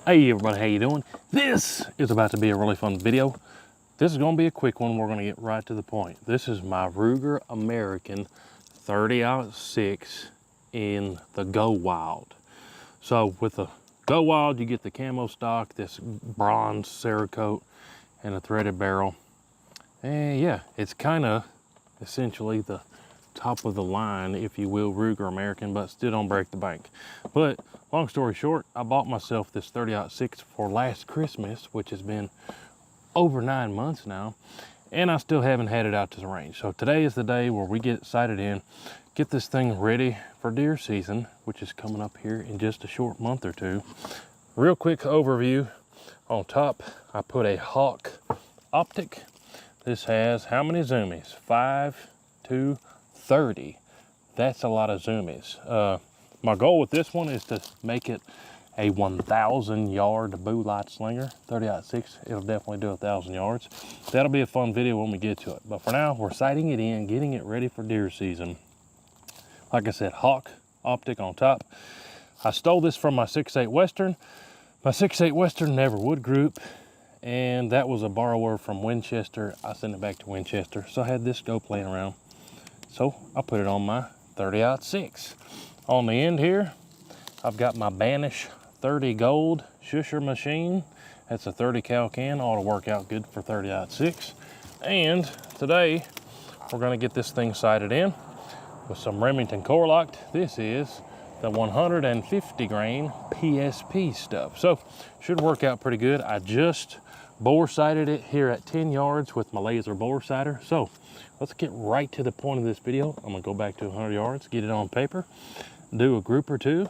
Hey everybody, how you doing? This is about to be a really fun video. This is going to be a quick one. We're going to get right to the point. This is my Ruger American 30-06 in the Go Wild. So with the Go Wild, you get the camo stock, this bronze Cerakote, and a threaded barrel. And yeah, it's kind of essentially the top of the line, if you will, Ruger American, but still don't break the bank. But long story short, I bought myself this 30-06 for last Christmas, which has been over 9 months now, and I still haven't had it out to the range. So today is the day where we get sighted in, get this thing ready for deer season, which is coming up here in just a short month or two. Real quick overview. On top, I put a Hawk optic. This has how many zoomies? 5 to 30. That's a lot of zoomies. My goal with this one is to make it a 1,000 yard bow light slinger. 30-06, it'll definitely do 1,000 yards. That'll be a fun video when we get to it. But for now, we're sighting it in, getting it ready for deer season. Like I said, Hawk optic on top. I stole this from my 6.8 Western. My 6.8 Western never would group, and that was a borrower from Winchester. I sent it back to Winchester, so I had this scope laying around. So I put it on my 30-06. On the end here, I've got my Banish 30 Gold shusher machine. That's a 30 cal can, ought to work out good for 30-06. And today, we're gonna get this thing sighted in with some Remington core-lokt. This is the 150 grain PSP stuff. So, should work out pretty good. I just bore sighted it here at 10 yards with my laser bore sighter. So, let's get right to the point of this video. I'm gonna go back to 100 yards, get it on paper, do a group or two,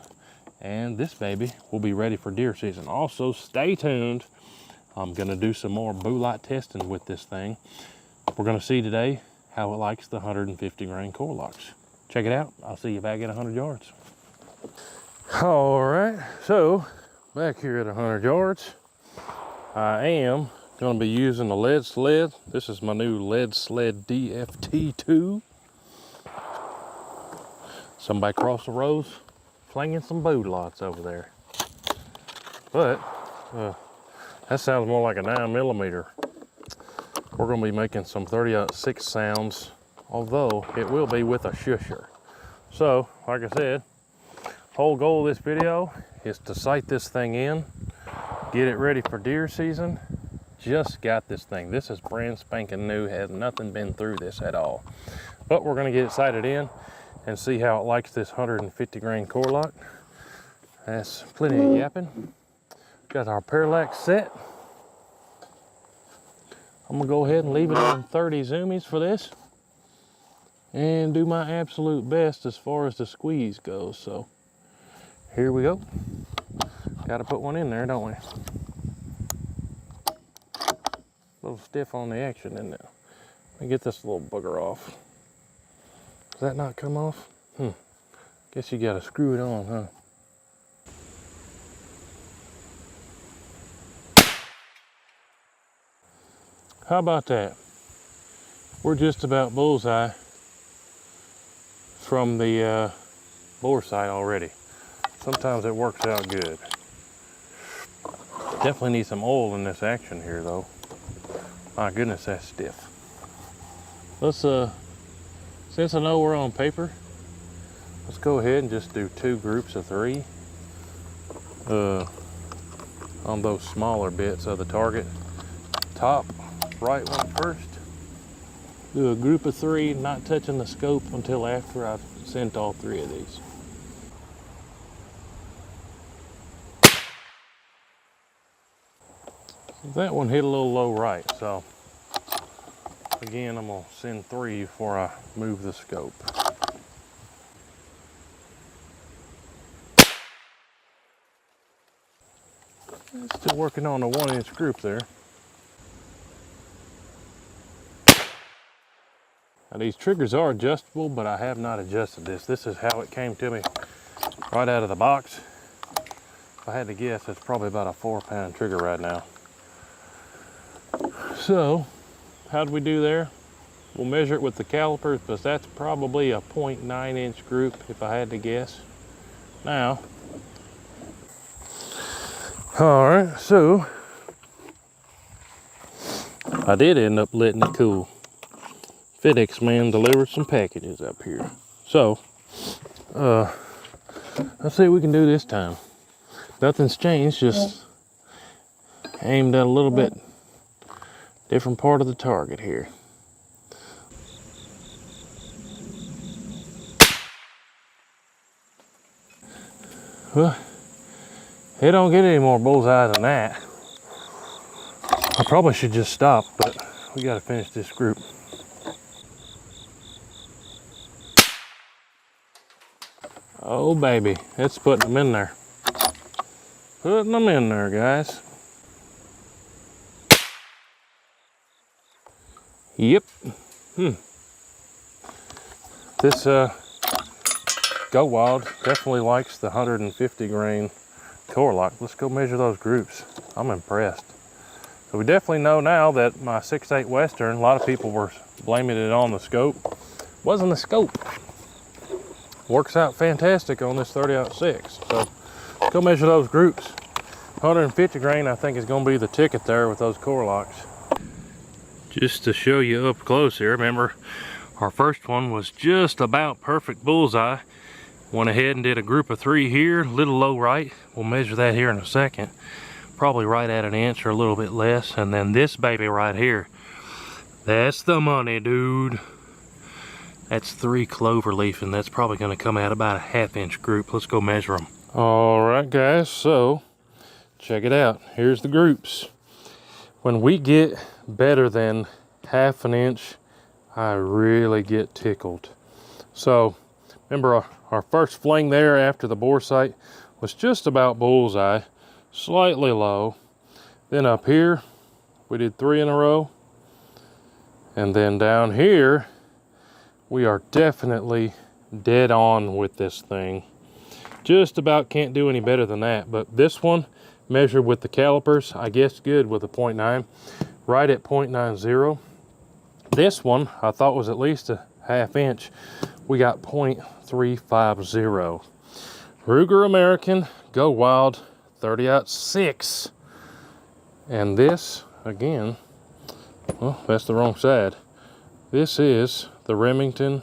and this baby will be ready for deer season. Also, stay tuned. I'm gonna do some more bow light testing with this thing. We're gonna see today how it likes the 150 grain core-lokts. Check it out. I'll see you back at 100 yards. All right, so back here at 100 yards, I am going to be using the lead sled. This is my new lead sled DFT2. Somebody crossed the roads, flinging some bow lots over there. But that sounds more like a 9mm. We're going to be making some 30-06 sounds, although it will be with a shusher. So, like I said, whole goal of this video is to sight this thing in, get it ready for deer season. Just got this thing. This is brand spanking new, has nothing been through this at all. But we're gonna get it sighted in and see how it likes this 150 grain core-lokt. That's plenty of yapping. Got our parallax set. I'm gonna go ahead and leave it on 30 zoomies for this and do my absolute best as far as the squeeze goes. So here we go. Got to put one in there, don't we? A little stiff on the action, isn't it? Let me get this little bugger off. Does that not come off? Guess you got to screw it on, huh? How about that? We're just about bullseye from the bore sight already. Sometimes it works out good. Definitely need some oil in this action here though. My goodness, that's stiff. Let's, since I know we're on paper, let's go ahead and just do 2 groups of 3 on those smaller bits of the target. Top right one first. Do a group of 3, not touching the scope until after I've sent all 3 of these. That one hit a little low right, so again, I'm gonna send 3 before I move the scope. Still working on a 1-inch group there. Now these triggers are adjustable, but I have not adjusted this. This is how it came to me right out of the box. If I had to guess, it's probably about a 4-pound trigger right now. So, how do we do there? We'll measure it with the calipers, but that's probably a 0.9-inch group if I had to guess. Now, All right, so I did end up letting it cool. FedEx man delivered some packages up here. So, let's see what we can do this time. Nothing's changed, just aimed at a little bit different part of the target here. Well, it don't get any more bullseye than that. I probably should just stop, but we gotta finish this group. Oh baby, it's putting them in there. Putting them in there, guys. Yep. This Go Wild definitely likes the 150 grain core-lokt. Let's go measure those groups. I'm impressed. So we definitely know now that my 6.8 Western, a lot of people were blaming it on the scope. Wasn't the scope. Works out fantastic on this 30-06. So let's go measure those groups. 150 grain I think is going to be the ticket there with those core-lokts. Just to show you up close here, remember our first one was just about perfect bullseye. Went ahead and did a group of 3 here, a little low right. We'll measure that here in a second. Probably right at 1 inch or a little bit less. And then this baby right here, that's the money, dude. That's 3 clover leaf, and that's probably going to come out about a 1/2 inch group. Let's go measure them. All right, guys, so check it out. Here's the groups. When we get better than 1/2 inch, I really get tickled. So remember our first fling there after the bore sight was just about bullseye, slightly low. Then up here, we did 3 in a row. And then down here, we are definitely dead on with this thing. Just about can't do any better than that. But this one, measured with the calipers, I guess good with a 0.9, right at 0.90. This one, I thought was at least a 1/2 inch. We got 0.350. Ruger American Go Wild 30-06. And this, again, well, that's the wrong side. This is the Remington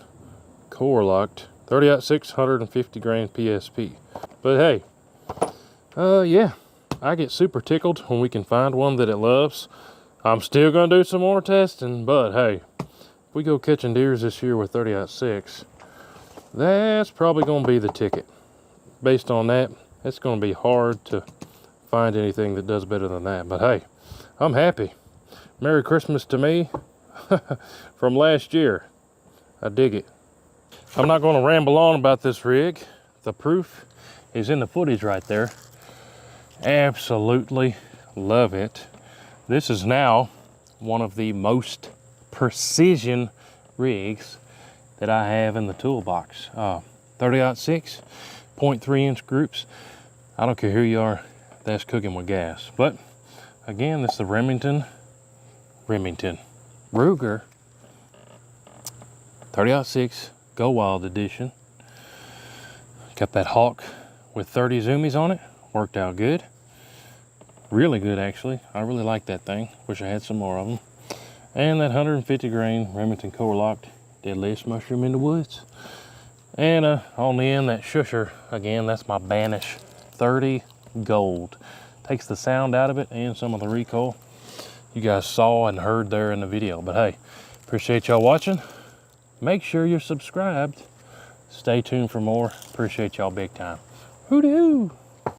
core-lokt 30-06 150 grain PSP. But hey, yeah, I get super tickled when we can find one that it loves. I'm still gonna do some more testing, but hey, if we go catching deers this year with 30-06, that's probably gonna be the ticket. Based on that, it's gonna be hard to find anything that does better than that. But hey, I'm happy. Merry Christmas to me from last year. I dig it. I'm not gonna ramble on about this rig. The proof is in the footage right there. Absolutely love it. This is now one of the most precision rigs that I have in the toolbox. 30-06, 0.3 inch groups. I don't care who you are, that's cooking with gas. But again, this is the Remington Ruger 30-06 Go Wild edition. Got that Hawk with 30 zoomies on it. Worked out good. Really good, actually. I really like that thing. Wish I had some more of them. And that 150 grain Remington core-lokt deadliest mushroom in the woods. And on the end, that shusher, again, that's my Banish 30 gold. Takes the sound out of it and some of the recoil you guys saw and heard there in the video. But hey, appreciate y'all watching. Make sure you're subscribed. Stay tuned for more. Appreciate y'all big time. Whoteewho.